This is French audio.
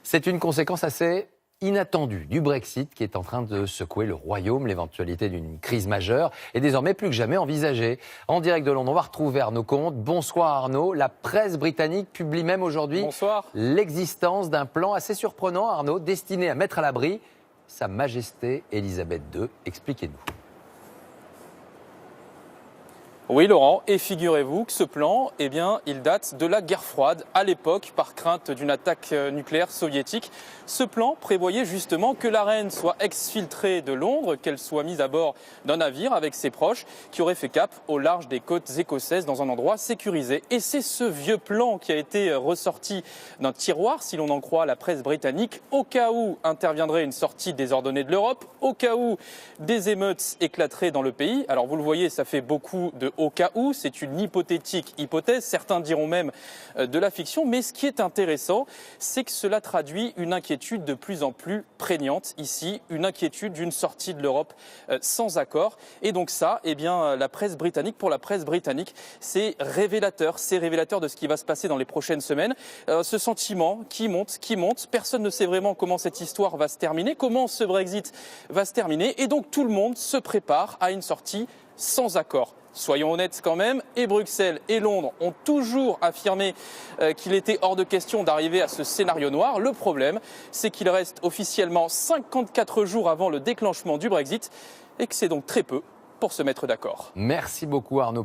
C'est une conséquence assez inattendue du Brexit qui est en train de secouer le Royaume. L'éventualité d'une crise majeure est désormais plus que jamais envisagée. En direct de Londres, on va retrouver Arnaud Comte. Bonsoir Arnaud. La presse britannique publie même aujourd'hui l'existence d'un plan assez surprenant, Arnaud, destiné à mettre à l'abri Sa Majesté Elisabeth II. Expliquez-nous. Oui Laurent, et figurez-vous que ce plan, il date de la guerre froide à l'époque par crainte d'une attaque nucléaire soviétique. Ce plan prévoyait justement que la reine soit exfiltrée de Londres, qu'elle soit mise à bord d'un navire avec ses proches qui aurait fait cap au large des côtes écossaises dans un endroit sécurisé. Et c'est ce vieux plan qui a été ressorti d'un tiroir, si l'on en croit la presse britannique, au cas où interviendrait une sortie désordonnée de l'Europe, au cas où des émeutes éclateraient dans le pays. Alors vous le voyez, ça fait beaucoup de au cas où, c'est une hypothétique hypothèse, certains diront même de la fiction, mais ce qui est intéressant, c'est que cela traduit une inquiétude de plus en plus prégnante ici, une inquiétude d'une sortie de l'Europe sans accord. Et donc ça, la presse britannique, pour la presse britannique, c'est révélateur de ce qui va se passer dans les prochaines semaines. Ce sentiment qui monte, personne ne sait vraiment comment cette histoire va se terminer, comment ce Brexit va se terminer, et donc tout le monde se prépare à une sortie sans accord. Soyons honnêtes quand même, et Bruxelles et Londres ont toujours affirmé qu'il était hors de question d'arriver à ce scénario noir. Le problème, c'est qu'il reste officiellement 54 jours avant le déclenchement du Brexit et que c'est donc très peu pour se mettre d'accord. Merci beaucoup Arnaud.